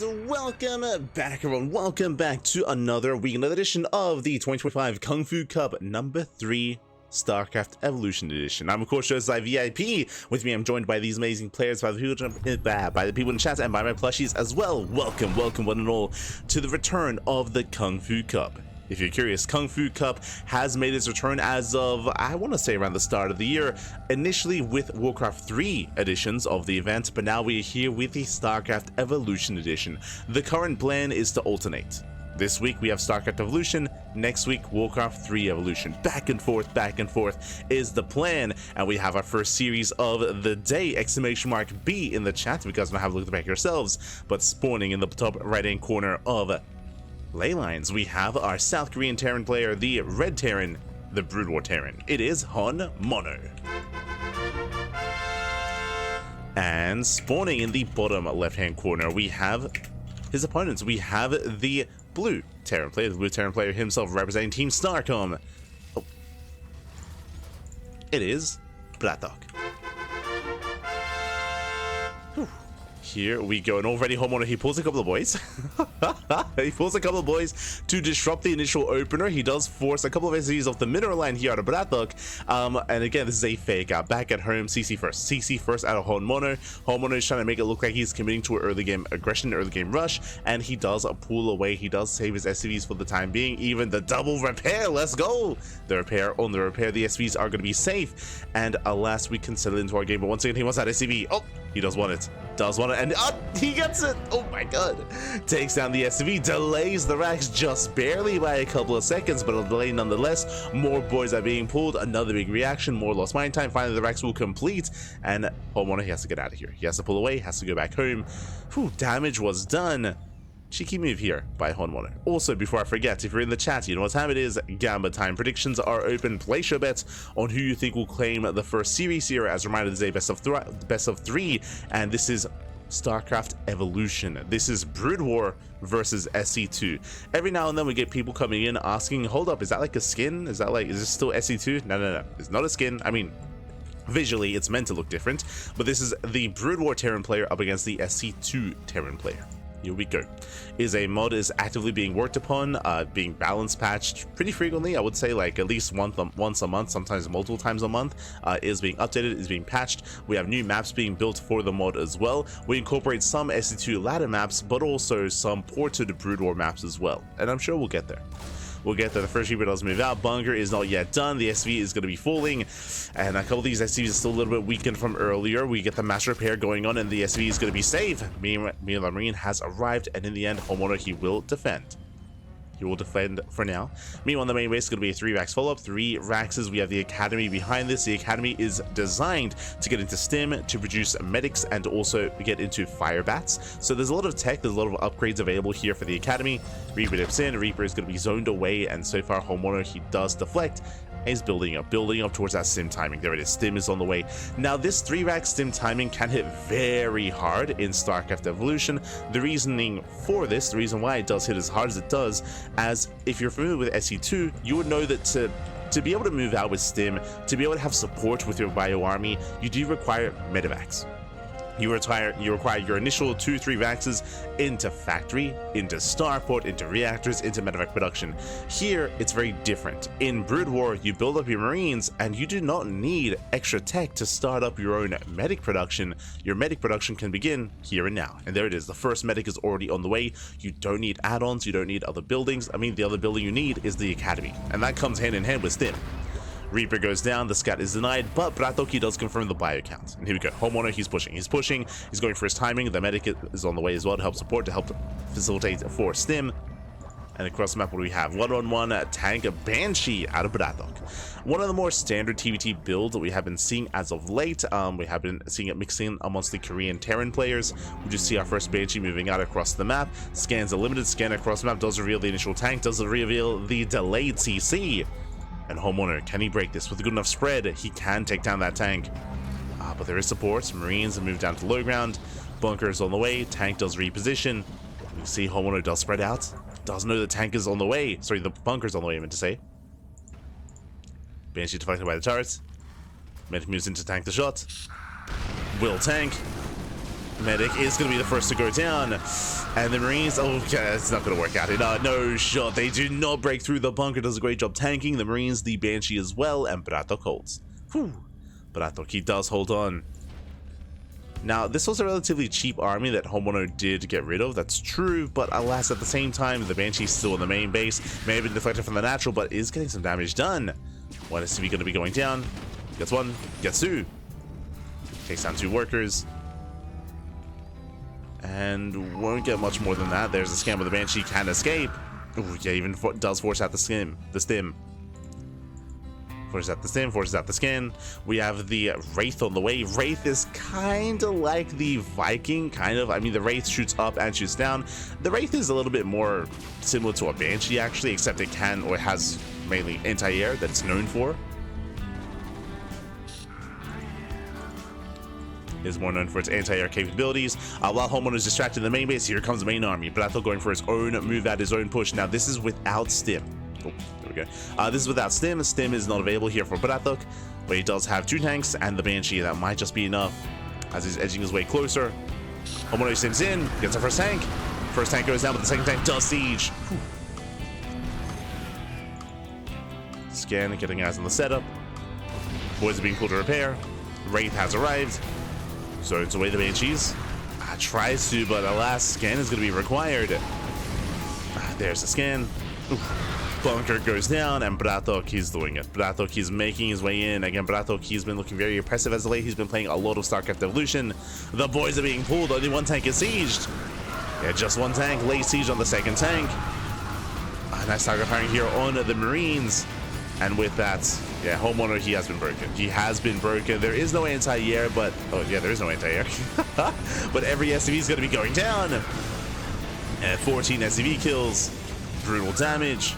And welcome back, everyone. Welcome back to another week, another edition of the 2025 KungFu Cup number 3 StarCraft Evolution Edition. I'm of course Joseph VIP. With me, I'm joined by these amazing players, by the people in chat, and by my plushies as well. Welcome one and all to the return of the KungFu Cup. If you're curious, KungFu Cup has made its return as of, I want to say, around the start of the year, initially with Warcraft 3 editions of the event, but now we are here with the StarCraft Evolution Edition. The current plan is to alternate. This week we have StarCraft Evolution, next week Warcraft 3 Evolution. Back and forth is the plan, and we have our first series of the day, !B in the chat. You guys want to have a look at the back yourselves, but spawning in the top right-hand corner of Ley Lines, we have our South Korean Terran player, the Red Terran, the Brood War Terran. It is HonMonO. And spawning in the bottom left-hand corner, we have his opponents. We have the Blue Terran player, the Blue Terran player himself representing Team StarCom. Oh. It is BratOK. Here we go, and already HonMonO, he pulls a couple of boys. He pulls a couple of boys to disrupt the initial opener. He does force a couple of SCVs off the mineral line here out of BratOK. And again, this is a fake out. Back at home, CC first out of HonMonO. HonMonO is trying to make it look like he's committing to an early game aggression, early game rush, and he does pull away. He does save his SCVs for the time being. Even the double repair, let's go! The repair, the SCVs are going to be safe. And alas, we can settle into our game, but once again, he wants that SCV. Oh, he does want it. And he gets it. Oh my god. Takes down the SCV, delays the racks just barely by a couple of seconds, but a delay nonetheless. More boys are being pulled, another big reaction, more lost mine time. Finally the racks will complete, and HonMonO, he has to get out of here. He has to pull away, has to go back home. Whew, damage was done. Cheeky move here by HonMonO. Also, before I forget, if you're in the chat, you know what time it is. Gamba time. Predictions are open. Place your bets on who you think will claim the first series here. As a reminder, this is a best of three, and this is StarCraft Evolution. This is Brood War versus SC2. Every now and then we get people coming in asking, hold up, is that like a skin? Is this still SC2? No. It's not a skin. I mean, visually it's meant to look different, but this is the Brood War Terran player up against the SC2 Terran player. Here we go. A mod is actively being worked upon, being balance patched pretty frequently. I would say like at least once a month, sometimes multiple times a month. Is being updated, is being patched. We have new maps being built for the mod as well. We incorporate some SC2 ladder maps, but also some ported Brood War maps as well. And I'm sure we'll get there. We'll get there. The first Reaper does move out. Bunker is not yet done. The SV is going to be falling, and a couple of these SVs are still a little bit weakened from earlier. We get the mass repair going on, and the SV is going to be safe. Meanwhile, the Marine has arrived, and in the end, HonMonO, he will defend. He will defend for now. Meanwhile, the main base is going to be a 3 racks follow-up. 3 racks. We have the Academy behind this. The Academy is designed to get into stim, to produce medics, and also get into fire bats. So there's a lot of tech, there's a lot of upgrades available here for the Academy. Reaper dips in. Reaper is going to be zoned away, and so far HonMonO, he does deflect. Is building up towards that stim timing. There it is, stim is on the way. Now this 3-rack stim timing can hit very hard in StarCraft Evolution. The reasoning for this, the reason why it does hit as hard as it does, as if you're familiar with SC2, you would know that to be able to move out with stim, to be able to have support with your bio army, you do require medevacs. You require your initial 2-3 vaxes into factory, into starport, into reactors, into medevac production. Here, it's very different. In Brood War, you build up your Marines, and you do not need extra tech to start up your own medic production. Your medic production can begin here and now. And there it is. The first medic is already on the way. You don't need add-ons. You don't need other buildings. I mean, the other building you need is the Academy. And that comes hand in hand with stim. Reaper goes down, the scat is denied, but BratOK does confirm the bio count. And here we go. HonMonO, he's pushing, he's going for his timing. The medic is on the way as well to help support, to help facilitate for stim. And across the map, what do we have? 1-on-1 tank Banshee out of BratOK. One of the more standard TvT builds that we have been seeing as of late. We have been seeing it mixing amongst the Korean Terran players. We just see our first Banshee moving out across the map. Scans a limited scan across the map, does reveal the initial tank, does reveal the delayed CC. And HonMonO, can he break this? With a good enough spread, he can take down that tank. But there is support. Marines have moved down to low ground. Bunker is on the way. Tank does reposition. You see HonMonO does spread out. Does know the tank is on the way. Sorry, the bunker's on the way, I meant to say. Banshee deflected by the turrets. Medic moves in to tank the shot. Will tank. Medic is going to be the first to go down. And the Marines, oh, yeah, it's not going to work out. No shot. They do not break through. The bunker does a great job tanking. The Marines, the Banshee as well, and BratOK holds. Whew. BratOK, he does hold on. Now, this was a relatively cheap army that HonMonO did get rid of, that's true, but alas, at the same time, the Banshee's still in the main base, may have been deflected from the natural, but is getting some damage done. One SCV going to be going down, gets one, gets two, takes down two workers, and won't get much more than that. There's a scam where the Banshee can escape. Ooh, yeah, even does force out the stim. Forces out the stim, forces out the skin. We have the Wraith on the way. Wraith is kind of like the Viking, kind of. I mean, the Wraith shoots up and shoots down. The Wraith is a little bit more similar to a Banshee, actually, except it can, or it has mainly anti-air that it's known for. It is more known for its anti-air capabilities. While HonMonO is distracted in the main base, here comes the main army. BratOK going for his own move out, his own push. Now, this is without stim. Oh, there we go. This is without stim. Stim is not available here for BratOK, but he does have two tanks and the Banshee. That might just be enough as he's edging his way closer. HonMonO stims in, gets the first tank. First tank goes down, but the second tank does siege. Whew. Scan, getting eyes on the setup. Boys are being pulled to repair. Wraith has arrived. Zones away the Banshees. Tries to, but alas, scan is going to be required. There's the scan. Oof. Bunker goes down, and BratOK, he's doing it. BratOK, he's making his way in. Again, BratOK, he's been looking very impressive as of late. He's been playing a lot of StarCraft Evolution. The boys are being pulled. Only one tank is sieged. Yeah, just one tank. Lay siege on the second tank. Nice target firing here on the Marines. And with that, yeah, HonMonO, he has been broken. He has been broken. There is no anti-air, but... Oh, yeah, there is no anti-air. But every SCV is going to be going down. And 14 SCV kills. Brutal damage.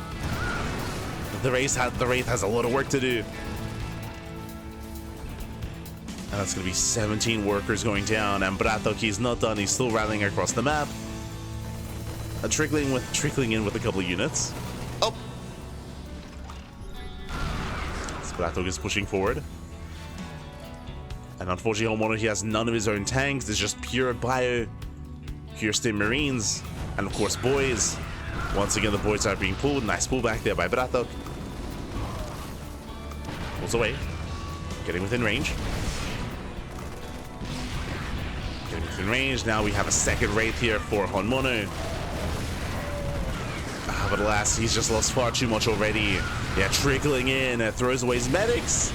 The Wraith has a lot of work to do. And that's going to be 17 workers going down. And BratOK, he's not done. He's still rallying across the map. Trickling in with a couple of units. Oh! BratOK is pushing forward. And unfortunately, HonMonO, he has none of his own tanks. It's just pure bio, pure stim Marines. And of course, boys. Once again, the boys are being pulled. Nice pullback there by BratOK. Pulls away. Getting within range. Getting within range. Now we have a second Wraith here for HonMonO. But alas, he's just lost far too much already. Yeah, trickling in. Throws away his medics.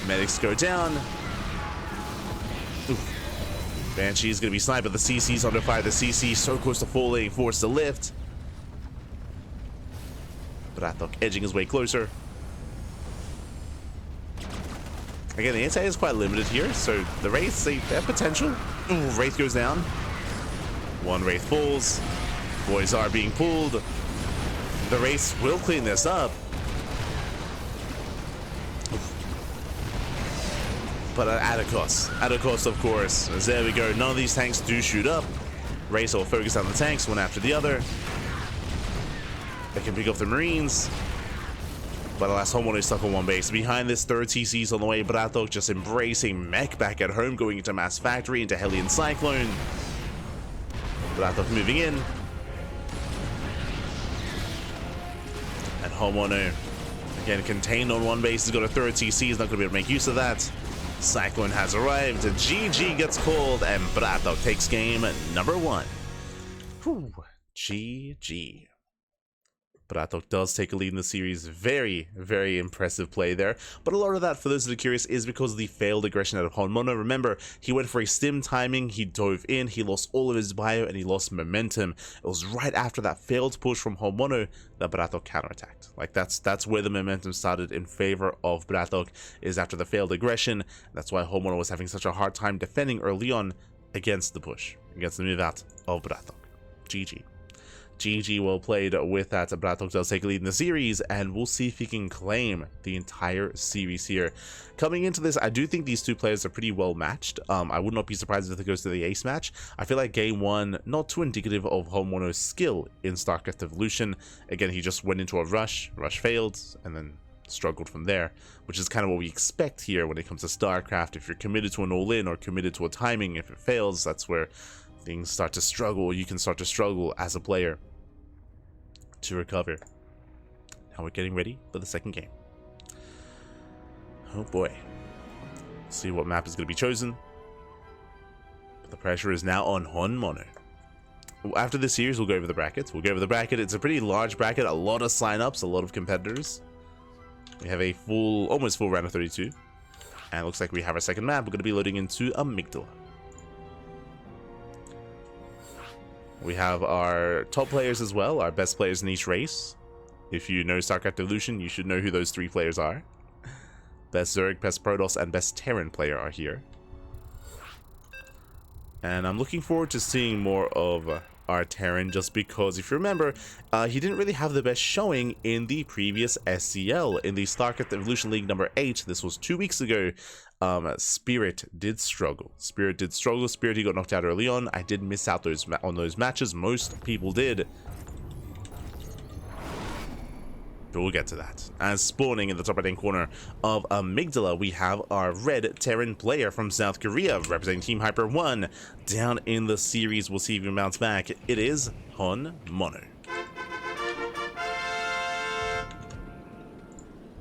Medics go down. Oof. Banshee is going to be sniped, but the CC's under fire. The CC so close to falling, forced to lift. BratOK edging his way closer. Again, the anti is quite limited here, so the Wraiths, they have potential. Ooh, Wraith goes down. One Wraith falls. Boys are being pulled. The Wraiths will clean this up. But at a cost. At a cost, of course. As there we go. None of these tanks do shoot up. Wraiths will focus on the tanks one after the other. They can pick up the Marines. But alas, HonMonO is stuck on one base. Behind this, third TC's on the way. BratOK just embracing mech back at home, going into Mass Factory, into Hellion Cyclone. BratOK moving in. And HonMonO, again, contained on one base. He's got a third TC. He's not going to be able to make use of that. Cyclone has arrived. GG gets called, and BratOK takes game number 1. Whew. GG. BratOK does take a lead in the series. Very, very impressive play there. But a lot of that, for those that are curious, is because of the failed aggression out of HonMonO. Remember, he went for a stim timing, he dove in, he lost all of his bio, and he lost momentum. It was right after that failed push from HonMonO that BratOK counterattacked. Like, that's where the momentum started in favor of BratOK, is after the failed aggression. That's why HonMonO was having such a hard time defending early on against the push, against the move out of BratOK. GG. GG, well played with that. BratOK does take a lead in the series, and we'll see if he can claim the entire series here. Coming into this, I do think these two players are pretty well matched. I would not be surprised if it goes to the ace match. I feel like game 1, not too indicative of HonMonO's skill in StarCraft Evolution. Again, he just went into a rush failed, and then struggled from there, which is kind of what we expect here when it comes to StarCraft. If you're committed to an all-in or committed to a timing, if it fails, that's where things start to struggle. You can start to struggle as a player to recover. Now we're getting ready for the second game. Oh boy. Let's see what map is going to be chosen. The pressure is now on HonMonO. After this series, we'll go over the brackets. We'll go over the bracket. It's a pretty large bracket, a lot of sign-ups, a lot of competitors. We have a full, almost full round of 32. And it looks like we have our second map. We're going to be loading into Amygdala. We have our top players as well, our best players in each race. If you know StarCraft Evolution, you should know who those 3 players are. Best Zerg, best Protoss, and best Terran player are here. And I'm looking forward to seeing more of our Terran, just because if you remember, he didn't really have the best showing in the previous SCL. In the StarCraft Evolution League number 8, this was 2 weeks ago, Spirit did struggle. Spirit, he got knocked out early on. I did miss out on those matches. Most people did. But we'll get to that. As spawning in the top right-hand corner of Amygdala, we have our red Terran player from South Korea, representing Team Hyper 1. Down in the series, we'll see if he can bounce back. It is HonMonO.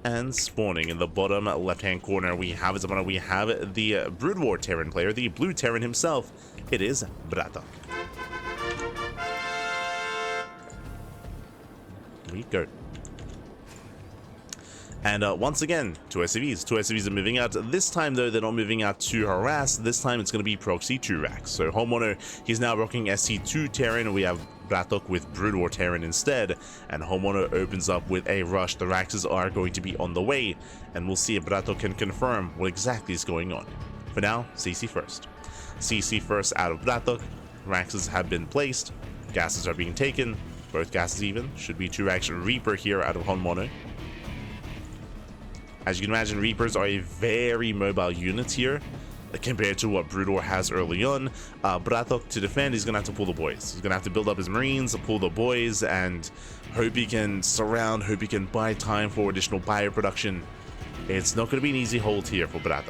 And spawning in the bottom left-hand corner, we have the Brood War Terran player, the blue Terran himself. It is BratOK. We go. And once again, 2 SCVs. 2 SCVs are moving out. This time, though, they're not moving out to harass. This time, it's going to be Proxy 2 racks. So HonMonO, he's now rocking SC2 Terran. We have BratOK with Brood War Terran instead. And HonMonO opens up with a rush. The Raxes are going to be on the way. And we'll see if BratOK can confirm what exactly is going on. For now, CC first. CC first out of BratOK. Raxes have been placed. Gases are being taken. Both gases even. Should be 2 racks Reaper here out of HonMonO. As you can imagine, Reapers are a very mobile unit here compared to what Brood War has early on. BratOK, to defend, he's going to have to pull the boys. He's going to have to build up his Marines, pull the boys, and hope he can surround, hope he can buy time for additional bio production. It's not going to be an easy hold here for BratOK.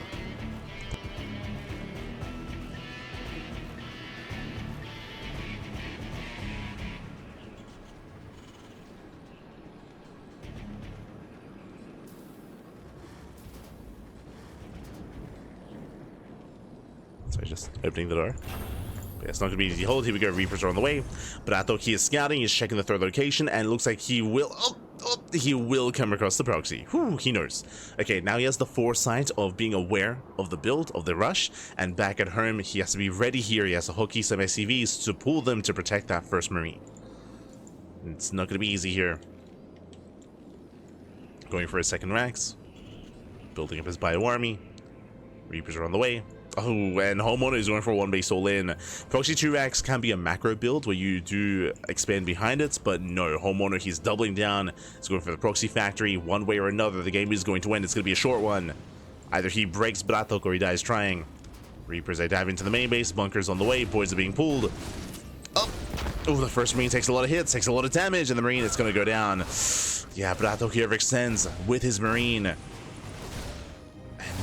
So just opening the door. But it's not going to be an easy hold. Here we go. Reapers are on the way. BratOK, he is scouting. He's checking the third location. And it looks like he will... he will come across the proxy. Whew, he knows. Okay, now he has the foresight of being aware of the build, of the rush. And back at home, he has to be ready here. He has to hook some SCVs to pull them to protect that first Marine. It's not going to be easy here. Going for his second racks. Building up his bio army. Reapers are on the way. Oh, and HonMonO is going for 1 base all in. Proxy 2 racks can be a macro build where you do expand behind it, but no, HonMonO, he's doubling down. He's going for the proxy factory. One way or another, the game is going to end. It's going to be a short one. Either he breaks BratOK or he dies trying. Reapers, they dive into the main base. Bunkers on the way. Boys are being pulled. Oh, the first Marine takes a lot of hits, takes a lot of damage, and the Marine is going to go down. Yeah, BratOK here extends with his Marine. And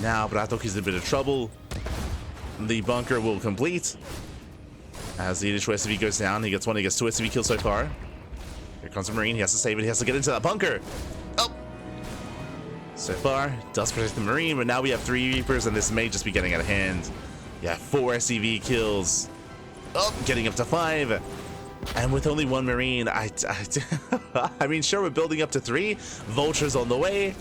now BratOK is in a bit of trouble. The bunker will complete as the initial SCV goes down. He gets 1, he gets 2 SCV kills so far. Here comes a Marine. He has to save it. He has to get into that bunker. Oh! So far, does protect the Marine, but now we have 3 Reapers, and this may just be getting out of hand. Yeah, 4 SCV kills. Oh, getting up to 5. And with only 1 Marine, I mean, sure, we're building up to 3. Vultures on the way.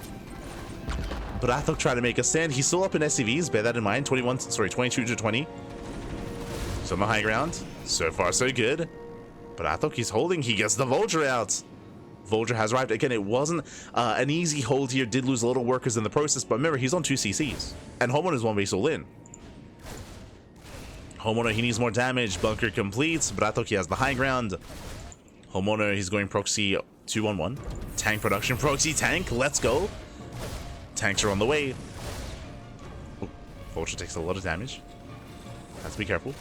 BratOK trying to make a stand. He's still up in SCVs, bear that in mind. 22 to 20. So on the high ground. So far, so good. BratOK, he's holding. He gets the Vulture out. Vulture has arrived. Again, it wasn't an easy hold here. Did lose a lot of workers in the process, but remember, he's on 2 CCs. And HonMonO is 1 base all in. HonMonO, he needs more damage. Bunker completes. BratOK, he has the high ground. HonMonO, he's going proxy 2-on-1. Tank production. Proxy tank. Let's go. Tanks are on the way. Oh, Vulture takes a lot of damage. Have to be careful.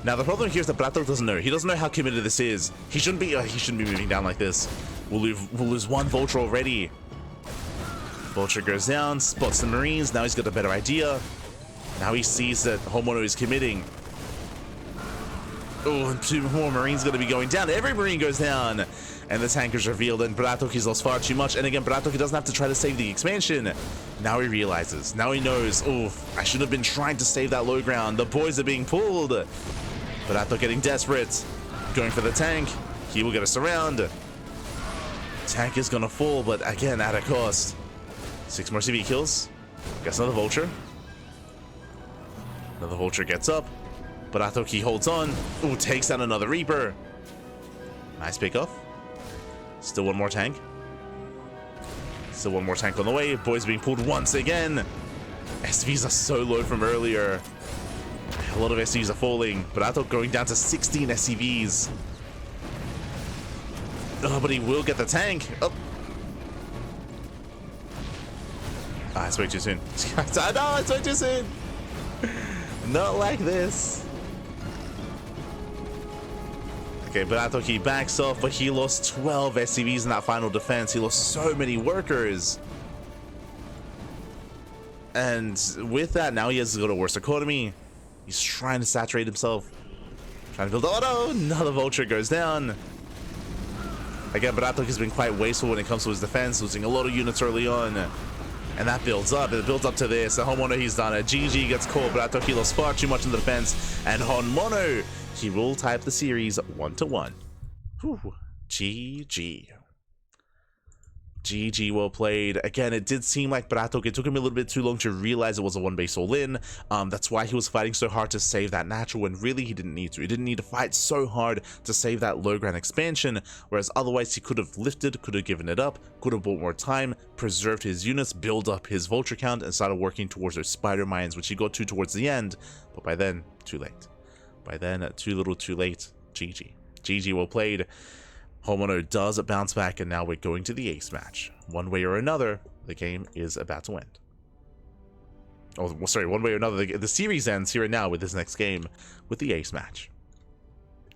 Now the problem here is that BratOK doesn't know. He doesn't know how committed this is. He shouldn't be moving down like this. We'll lose 1 Vulture already. Vulture goes down, spots the Marines. Now he's got a better idea. Now he sees that HonMonO is committing. Oh, and 2 more Marines going to be going down. Every Marine goes down. And the tank is revealed, and BratOK's lost far too much. And again, BratOK doesn't have to try to save the expansion. Now he realizes. Now he knows. Oh, I should have been trying to save that low ground. The boys are being pulled. BratOK getting desperate. Going for the tank. He will get us around. Tank is going to fall, but again, at a cost. 6 more CV kills. Gets another Vulture. Another Vulture gets up. BratOK holds on. Ooh, takes out another Reaper. Nice pickoff. Still 1 more tank. Still 1 more tank on the way. Boys being pulled once again. SVs are so low from earlier. A lot of SVs are falling. BratOK going down to 16 SCVs. Oh, but he will get the tank. Oh. Ah, it's way too soon. No, it's way too soon. Not like this. Okay, BratOK, he backs off, but he lost 12 SCVs in that final defense. He lost so many workers. And with that, now he has to go to worse economy. He's trying to saturate himself. Trying to build. Oh no! Another Vulture goes down. Again, BratOK has been quite wasteful when it comes to his defense, losing a lot of units early on. And that builds up. It builds up to this. The HonMonO, he's done it. GG gets caught. BratOK lost far too much in the defense. And HonMonO, he will tie up the series 1-1. Whew. GG. GG, well played. Again, it did seem like BratOK, it took him a little bit too long to realize it was a 1-base all-in. That's why he was fighting so hard to save that natural, when really he didn't need to. He didn't need to fight so hard to save that low ground expansion, whereas otherwise he could have lifted, could have given it up, could have bought more time, preserved his units, build up his Vulture count, and started working towards those spider mines, which he got to towards the end, but by then, too late. By then, too little too late. GG. GG, well played. HonMonO does bounce back, and now we're going to the ace match. One way or another, the game is about to end. Oh, well, sorry, one way or another, the series ends here and now with this next game, with the ace match.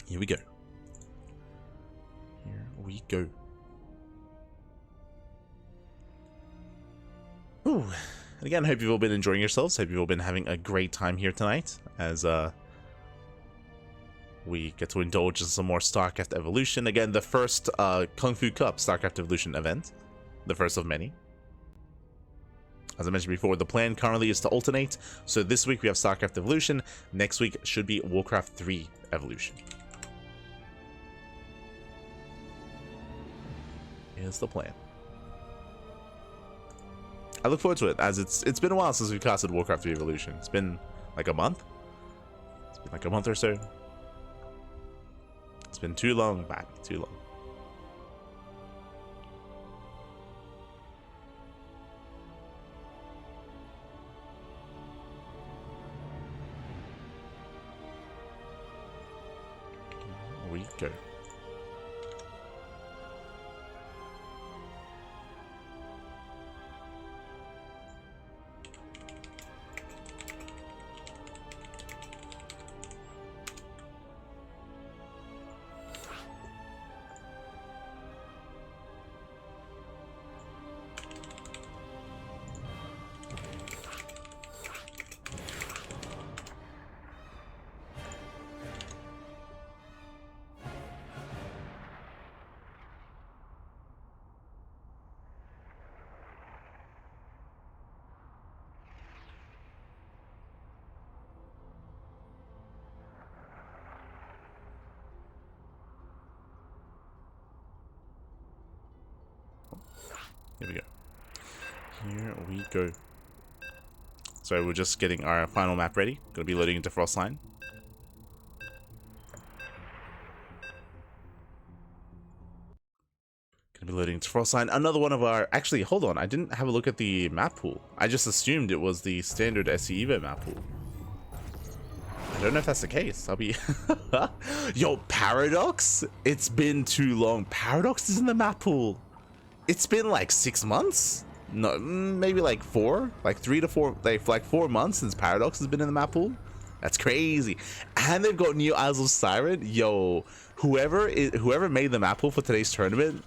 Here we go. Here we go. Ooh. And again, hope you've all been enjoying yourselves. Hope you've all been having a great time here tonight, as we get to indulge in some more StarCraft Evolution. Again, the first KungFu Cup StarCraft Evolution event. The first of many. As I mentioned before, the plan currently is to alternate. So this week we have StarCraft Evolution. Next week should be Warcraft 3 Evolution. Here's the plan. I look forward to it, as it's been a while since we casted Warcraft 3 Evolution. It's been like a month. It's been like a month or so. It's been too long back, too long. Here we go. Here we go. Here we go. So we're just getting our final map ready. Gonna be loading into Frostline. Gonna be loading into Frostline. Another one of our... Actually, hold on. I didn't have a look at the map pool. I just assumed it was the standard SC Evo map pool. I don't know if that's the case. I'll be... Yo, Paradox? It's been too long. Paradox is in the map pool. It's been like 6 months? No, maybe like 4? Like 3 to 4, like 4 months since Paradox has been in the map pool? That's crazy. And they've got new Isles of Siren. Yo, whoever made the map pool for today's tournament,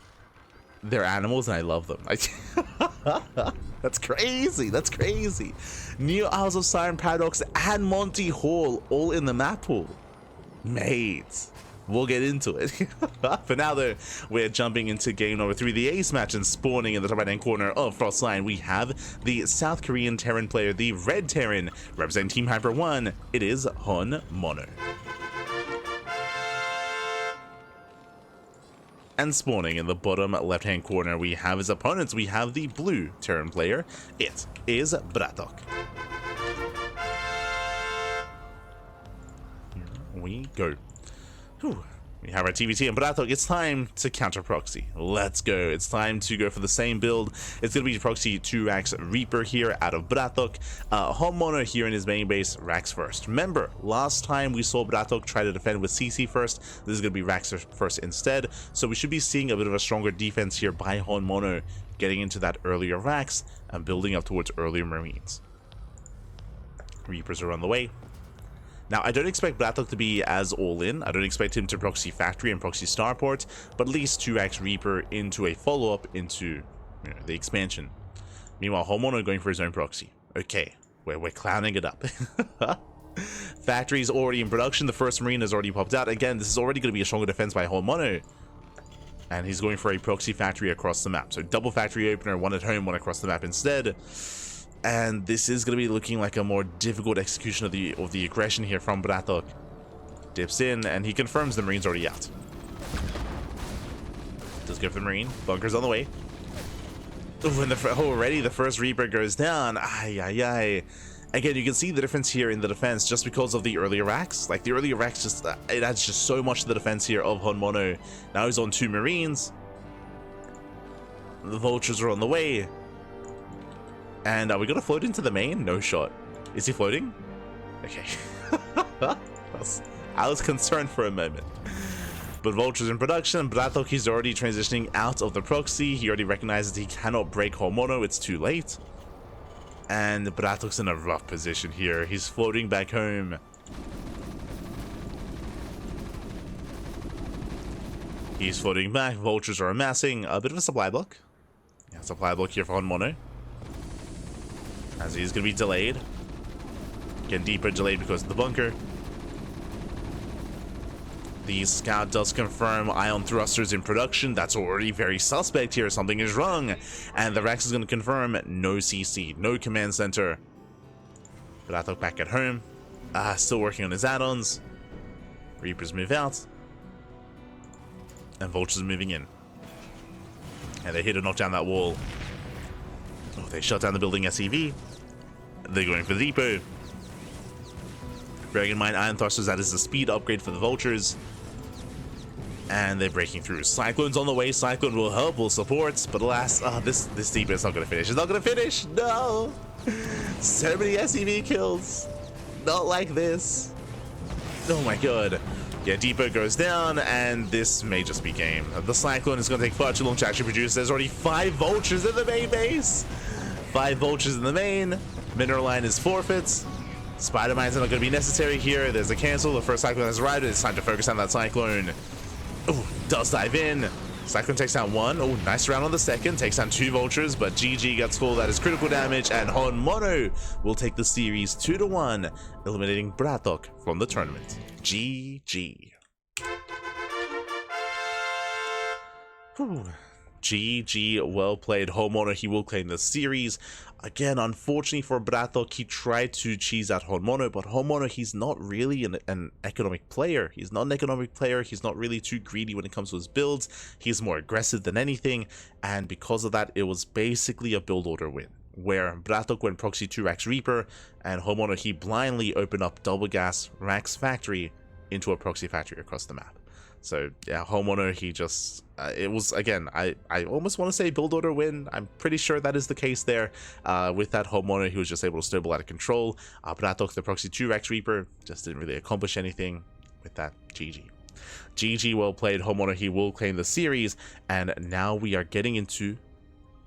they're animals and I love them. That's crazy. That's crazy. Neo Isles of Siren Paradox and Monty Hall all in the map pool. Mate, we'll get into it. For now, though, we're jumping into game number 3, the ace match, and spawning in the top right-hand corner of Frostline, we have the South Korean Terran player, the Red Terran, representing Team Hyper 1. It is HonMonO. And spawning in the bottom left-hand corner, we have his opponents. We have the blue Terran player. It is BratOK. Here we go. Whew. We have our TvT and BratOK. It's time to counter proxy. Let's go. It's time to go for the same build. It's going to be proxy 2 racks Reaper here out of BratOK. HonMonO here in his main base, racks first. Remember, last time we saw BratOK try to defend with CC first. This is going to be racks first instead. So we should be seeing a bit of a stronger defense here by HonMonO, getting into that earlier racks and building up towards earlier Marines. Reapers are on the way. Now, I don't expect BratOK to be as all-in. I don't expect him to proxy Factory and proxy Starport, but at least 2 racks Reaper into a follow-up into the expansion. Meanwhile, HonMonO going for his own proxy. Okay, we're clowning it up. Factory is already in production. The first Marine has already popped out. Again, this is already going to be a stronger defense by HonMonO. And he's going for a proxy Factory across the map. So double Factory opener, 1 at home, 1 across the map instead. And this is going to be looking like a more difficult execution of the aggression here from BratOK. Dips in, and he confirms the Marine's already out. Does go for the Marine. Bunker's on the way. Ooh, and already the first Reaper goes down. Ay, ay, ay. Again, you can see the difference here in the defense just because of the earlier racks. Like, the earlier racks just, it adds just so much to the defense here of HonMonO. Now he's on 2 Marines. The Vultures are on the way. And are we gonna float into the main? No shot. Is he floating? Okay. I was concerned for a moment. But Vulture's in production. BratOK, he's already transitioning out of the proxy. He already recognizes he cannot break HonMonO. It's too late. And BratOK's in a rough position here. He's floating back home. He's floating back. Vultures are amassing. A bit of a supply block. Yeah, supply block here for HonMonO, as he's going to be delayed. Again, deeper delayed because of the bunker. The scout does confirm ion thrusters in production. That's already very suspect here. Something is wrong. And the Rex is going to confirm no CC, no command center. BratOK back at home. Still working on his add-ons. Reapers move out. And Vultures moving in. And they're here to knock down that wall. Oh, they shut down the building SEV. They're going for the depot. Bearing in mind, iron thrusters, that is the speed upgrade for the Vultures. And they're breaking through. Cyclone's on the way. Cyclone will help, will support. But alas, this depot is not going to finish. It's not going to finish. No. So many SEV kills. Not like this. Oh my god. Yeah, depot goes down, and this may just be game. The Cyclone is going to take far too long to actually produce. There's already 5 Vultures in the main base. 5 Vultures in the main. Mineral line is forfeits. Spider mines are not going to be necessary here. There's a cancel. The first Cyclone has arrived. It's time to focus on that Cyclone. Oh, does dive in. Cyclone takes down 1. Oh, nice round on the second. Takes down 2 Vultures, but GG gets full. That is critical damage, and HonMonO will take the series 2-1, eliminating BratOK from the tournament. GG. Whew. GG, well played. HonMonO, he will claim the series. Again, unfortunately for BratOK, he tried to cheese out HonMonO, but HonMonO, he's not really an economic player. He's not an economic player. He's not really too greedy when it comes to his builds. He's more aggressive than anything, and because of that, it was basically a build order win, where BratOK went proxy 2 racks Reaper, and HonMonO, he blindly opened up double gas racks Factory into a proxy Factory across the map. So yeah, HonMonO, he just, it was, again, I almost want to say build order win. I'm pretty sure that is the case there. With that HonMonO, he was just able to snowball out of control. BratOK, the proxy 2 Rex Reaper, just didn't really accomplish anything with that. GG. GG, well played. HonMonO, he will claim the series. And now we are getting into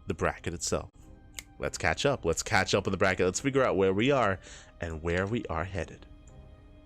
the bracket itself. Let's catch up. Let's catch up in the bracket. Let's figure out where we are and where we are headed.